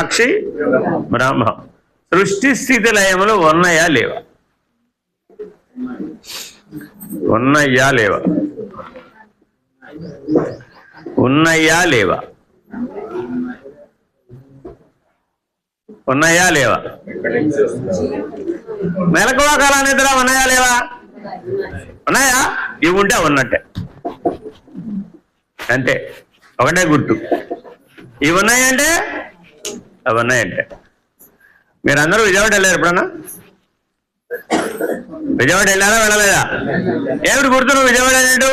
సాక్షి బ్రహ్మం. సృష్టి స్థితి లయములు ఉన్నాయా లేవా? ఉన్నాయా లేవా? ఉన్నాయా లేవా? ఉన్నాయా లేవా? మెలకువ కాల నిద్ర ఉన్నాయా లేవా? ఉన్నాయా? ఇవి ఉంటే ఉన్నట్టే, అంతే, ఒకటే గుర్తు. ఇవి ఉన్నాయంటే అవి ఉన్నాయంటే. మీరందరూ విజయవాడ వెళ్ళారు ఎప్పుడన్నా? విజయవాడ వెళ్ళారా వెళ్ళలేదా? ఏమిటి గుర్తు నువ్వు విజయవాడ అనేటు?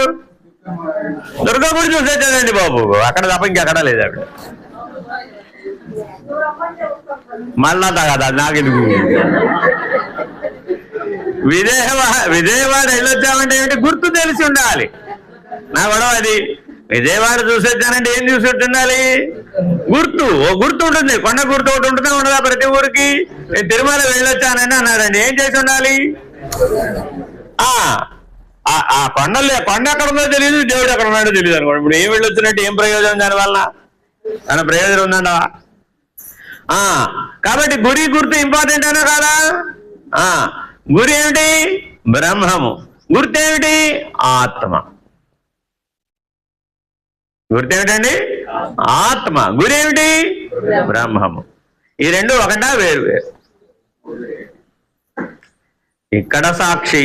దుర్గా గుడి చూసేదండి బాబు, అక్కడ తప్ప ఇంకెక్కడా లేదు అక్కడ. మళ్ళా కదా నాకు ఇది విజయవాడ వెళ్ళొచ్చామంటే ఏమిటి గుర్తు తెలిసి ఉండాలి. నా గొడవ అది. విజయవాడ చూసొచ్చానంటే ఏం చూసి ఉండాలి? గుర్తు. ఓ గుర్తు ఉంటుంది, కొండ గుర్తు ఒకటి ఉంటుందా ఉండదా ప్రతి ఊరికి? నేను తిరుమల వెళ్ళొచ్చానని అన్నాడండి, ఏం చేసి ఉండాలి? ఆ కొండ ఎక్కడ ఉందో తెలియదు, దేవుడు ఎక్కడ ఉన్నాడో తెలియదు అనుకోండి. ఇప్పుడు ఏం వెళ్ళొచ్చినట్టు ఏం ప్రయోజనం దానివల్ల? దాని ప్రయోజనం ఉందంట. కాబట్టి గురి గుర్తు ఇంపార్టెంట్ అనా కాదా? గురి ఏమిటి? బ్రహ్మము. గుర్తు ఏమిటి? ఆత్మ. గుర్తేమిటండి? ఆత్మ. గురి ఏమిటి? బ్రహ్మము. ఈ రెండు ఒకటా వేరు వేరు? ఇక్కడ సాక్షి,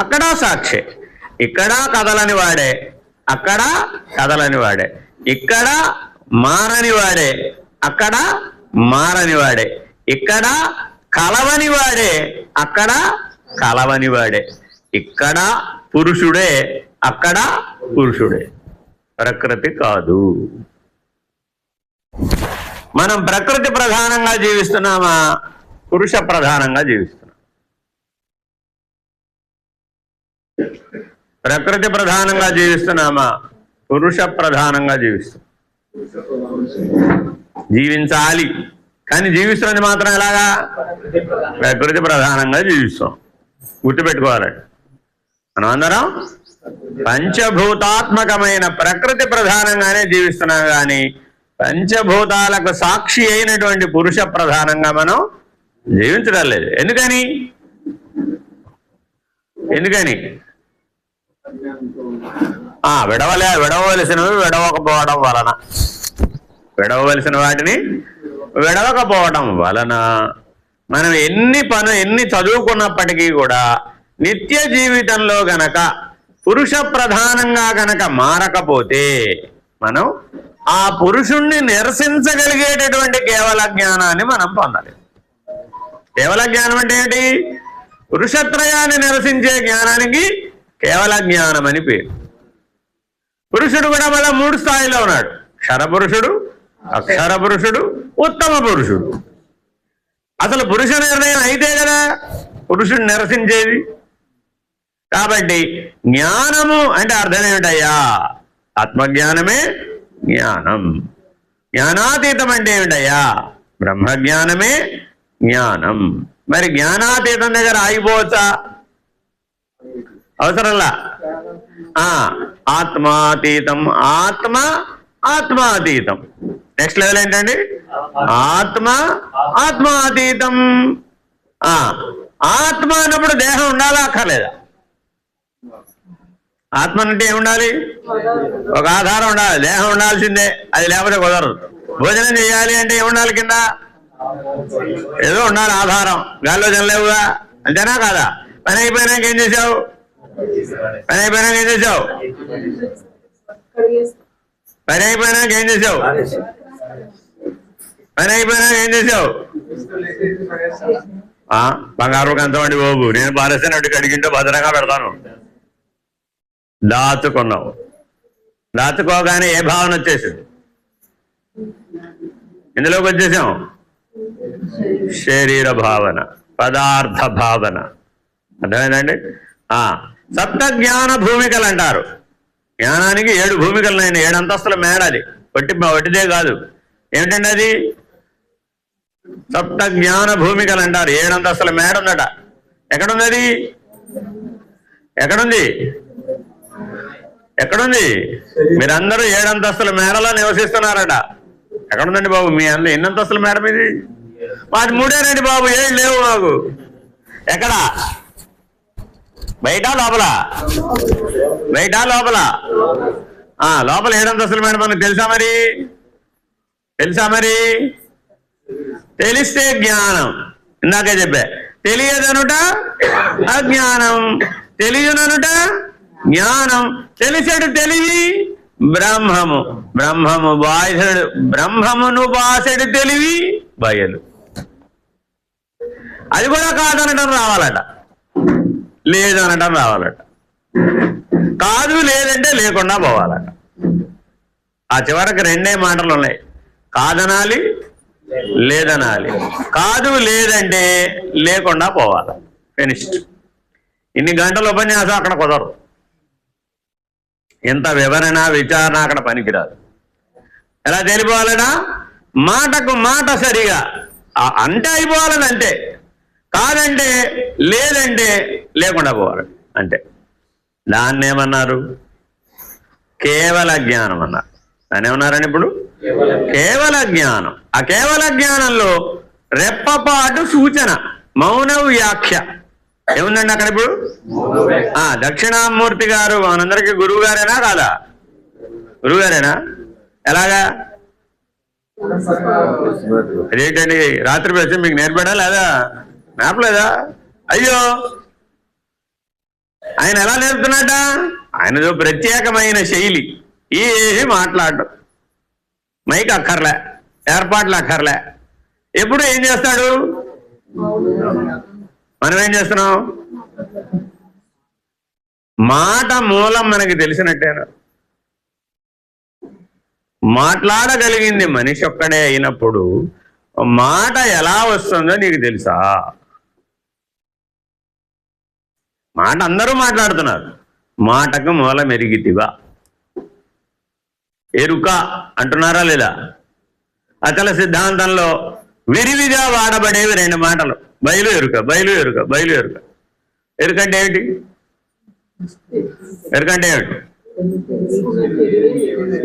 అక్కడ సాక్షి. ఇక్కడ కదలని వాడే, అక్కడ కదలని వాడే. ఇక్కడ మారని వాడే, అక్కడ మారని వాడే. ఇక్కడ కలవని వాడే, అక్కడ కలవని వాడే. ఇక్కడ పురుషుడే, అక్కడ పురుషుడే. ప్రకృతి కాదు. మనం ప్రకృతి ప్రధానంగా జీవిస్తున్నామా, పురుష ప్రధానంగా జీవిస్తున్నాం? ప్రకృతి ప్రధానంగా జీవిస్తున్నామా, పురుష ప్రధానంగా జీవిస్తున్నాం? జీవించాలి కానీ జీవిస్తున్నది మాత్రం ఎలాగా? ప్రకృతి ప్రధానంగా జీవిస్తాం. గుర్తుపెట్టుకోవాలండి. మనం అందరం పంచభూతాత్మకమైన ప్రకృతి ప్రధానంగానే జీవిస్తున్నాం కానీ పంచభూతాలకు సాక్షి అయినటువంటి పురుష ప్రధానంగా మనం జీవించడం లేదు. ఎందుకని? విడవవలసినవి విడవకపోవడం వలన, విడవవలసిన వాటిని విడవకపోవడం వలన మనం ఎన్ని చదువుకున్నప్పటికీ కూడా నిత్య జీవితంలో గనక పురుష ప్రధానంగా గనక మారకపోతే మనం ఆ పురుషుణ్ణి నిరసించగలిగేటటువంటి కేవల జ్ఞానాన్ని మనం పొందాలి. కేవల జ్ఞానం అంటే ఏంటి? పురుషత్రయాన్ని నిరసించే జ్ఞానానికి కేవల జ్ఞానం అని పేరు. పురుషుడు కూడా మళ్ళా 3 స్థాయిలో ఉన్నాడు. క్షర పురుషుడు, అక్షర పురుషుడు, ఉత్తమ పురుషుడు. అసలు పురుష నిర్ణయం అయితే కదా పురుషుడు నిరసించేది. కాబట్టి జ్ఞానము అంటే అర్థం ఏమిటయ్యా? ఆత్మజ్ఞానమే జ్ఞానం. జ్ఞానాతీతం అంటే ఏమిటయ్యా? బ్రహ్మజ్ఞానమే జ్ఞానం. మరి జ్ఞానాతీతం దగ్గర ఆగిపోవచ్చా? అవసరంలా. ఆత్మాతీతం. ఆత్మాతీతం. నెక్స్ట్ లెవెల్ ఏంటండి? ఆత్మాతీతం. ఆత్మ అన్నప్పుడు దేహం ఉండాలా అక్కర్లేదా? ఆత్మ అంటే ఏముండాలి? ఒక ఆధారం ఉండాలి, దేహం ఉండాల్సిందే. అది లేకపోతే కుదరదు. భోజనం చేయాలి అంటే ఏముండాలి? కింద ఏదో ఉండాలి ఆధారం. గాల్లో తినలేవుగా, అంతేనా కాదా? పని అయిపోయినాక ఏం చేసావు? పని అయిపోయినాక ఏం చేసావు? పని అయిపోయినాక ఏం చేసావు? పని అయిపోయినాక ఏం చేసావు? బంగారు ఎంతమంది బాబు, నేను పారేసాను కడిగింటో భద్రంగా పెడతాను. దాచుకున్నావు. దాచుకోగానే ఏ భావన వచ్చేసింది? ఇందులోకి వచ్చేసాం శరీర భావన, పదార్థ భావన. అర్థమైందండి? సప్త జ్ఞాన భూమికలు అంటారు. జ్ఞానానికి 7 భూమికలు అయినా 7 అంతస్తుల మేడ. అది ఒట్టిదే కాదు. ఏమిటండి అది? సప్త జ్ఞాన భూమికలు అంటారు. 7 అంతస్తుల మేడ ఉందట. ఎక్కడుంది అది? ఎక్కడుంది? మీరందరూ 7 అంతస్తుల మేడలో నివసిస్తున్నారట. ఎక్కడుందండి బాబు మీ అందులో ఎన్ని అంతస్తులు మేడం ఇది? మాది 3 బాబు, 7 లేవు మాకు. ఎక్కడ? బయట లోపల? బయట లోపల? లోపల 7 అంతస్తులు మేడం మనకు తెలుసా మరి? తెలిస్తే జ్ఞానం. ఇందాకే చెప్పా, తెలియదనుట అజ్ఞానం, తెలియననుట జ్ఞానం. తెలిసేడు తెలివి బ్రహ్మము, బ్రహ్మమును బాసెడు తెలివి బయలు. అది కూడా కాదనటం రావాలట, లేదనటం రావాలట. కాదు లేదంటే లేకుండా పోవాలట. ఆ చివరికి 2 మాటలు ఉన్నాయి, కాదనాలి లేదనాలి. కాదు లేదంటే లేకుండా పోవాలి. ఫినిష్డ్. ఇన్ని గంటల ఉపన్యాసం అక్కడ కుదరదు, ఇంత వివరణ విచారణ అక్కడ పనికిరాదు. ఎలా తెలిపోవాలనా? మాటకు మాట సరిగా అంటే అయిపోవాలని అంతే. కాదంటే లేదంటే లేకుండా పోవాలి అంతే. దాన్ని ఏమన్నారు? కేవల జ్ఞానం అన్నారు. దాన్ని ఏమన్నారని ఇప్పుడు? కేవల జ్ఞానం. ఆ కేవల జ్ఞానంలో రెప్పపాటు సూచన, మౌన వ్యాఖ్య ఏముందండి అక్కడ ఇప్పుడు? దక్షిణామూర్తి గారు మనందరికీ గురువు గారేనా కాదా? గురువు గారేనా? ఎలాగా? అదేంటండి రాత్రి ప్రశ్న మీకు నేర్పడా లేదా? నేర్పలేదా? అయ్యో, ఆయన ఎలా నేర్పుతున్నట? ఆయనదో ప్రత్యేకమైన శైలి. ఏమి మాట్లాడడం, మైక్ అక్కర్లే, ఏర్పాట్లు అక్కర్లే. ఎప్పుడు ఏం చేస్తాడు? మనం ఏం చేస్తున్నాం? మాట మూలం మనకి తెలిసినట్టేనా? మాట్లాడగలిగింది మనిషి ఒక్కడే అయినప్పుడు మాట ఎలా వస్తుందో నీకు తెలుసా? మాట అందరూ మాట్లాడుతున్నారు, మాటకు మూలం ఎరిగితివా? ఎరుక అంటున్నారా లేదా? అచల సిద్ధాంతంలో విరివిగా వాడబడేవి 2 మాటలు, బయలు ఎరుక, బయలు ఎరుక, బయలు ఎరుక. ఎరుకంటే ఏమిటి?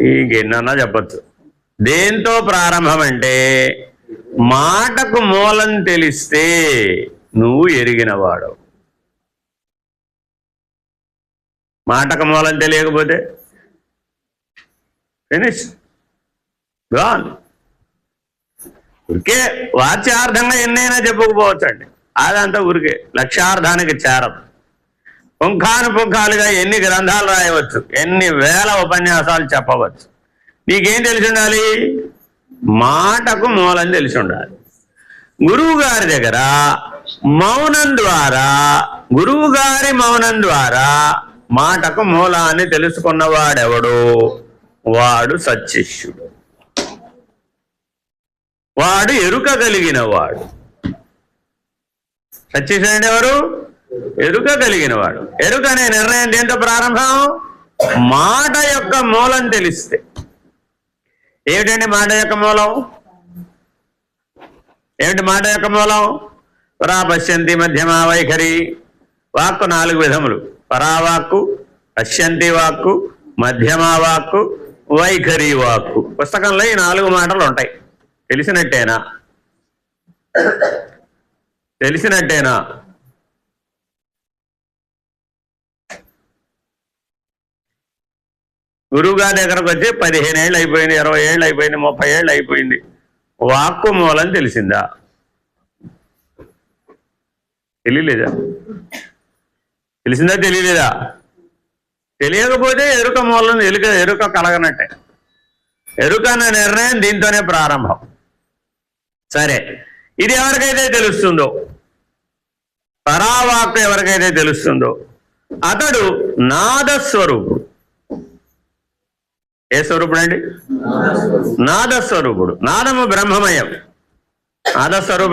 ఇంకెన్నన్నా చెప్పచ్చు. దేంతో ప్రారంభం అంటే మాటకు మూలం తెలిస్తే నువ్వు ఎరిగినవాడు. మాటకు మూలం తెలియకపోతే ఫినిష్, గాన్. ఉరికే వాచ్యార్థంగా ఎన్నైనా చెప్పుకోవచ్చండి, అదంతా ఊరికే లక్ష్యార్థానికి చేరదు. పుంఖానుపుంఖాలుగా ఎన్ని గ్రంథాలు రాయవచ్చు, ఎన్ని వేల ఉపన్యాసాలు చెప్పవచ్చు. నీకేం తెలిసి ఉండాలి? మాటకు మూలం తెలిసి ఉండాలి. గురువు గారి దగ్గర మౌనం ద్వారా, గురువు గారి మౌనం ద్వారా మాటకు మూలాన్ని తెలుసుకున్నవాడెవడు? వాడు సత్శిష్యుడు, వాడు ఎరుక కలిగిన వాడు. సత్శిష్యుడు ఎవరు? ఎరుక కలిగిన వాడు. ఎరుక అనే నిర్ణయం దేంతో ప్రారంభం? మాట యొక్క మూలం తెలిస్తే. ఏమిటండి మాట యొక్క మూలం? ఏమిటి మాట యొక్క మూలం? పరాపశ్యంతి మధ్యమా వైఖరి. వాక్కు 4 విధములు: పరావాక్కు, పశ్యంతి వాక్కు, మధ్యమా వాక్కు, వైఖరి వాక్కు. పుస్తకంలో ఈ 4 మాటలు ఉంటాయి. తెలిసినట్టేనా? గురువు గారి దగ్గరకు వచ్చి 15 ఏళ్ళు అయిపోయింది, 20 ఏళ్ళు అయిపోయింది, 30 ఏళ్ళు అయిపోయింది. వాక్కు మూలం తెలిసిందా? తెలియలేదా? తెలిసిందా తెలియలేదా? తెలియకపోతే ఎరుక మూలం, ఎరుక కలగనట్టే. ఎరుక అనే నిర్ణయం దీంతోనే ప్రారంభం. సరే, ఇది ఎవరికైతే తెలుస్తుందో, పరావాక్కు ఎవరికైతే తెలుస్తుందో అతడు నాదస్వరూపుడు. ఏ స్వరూపుడు అండి? నాదస్వరూపుడు. నాదము బ్రహ్మమయం. నాదస్వరూపుడు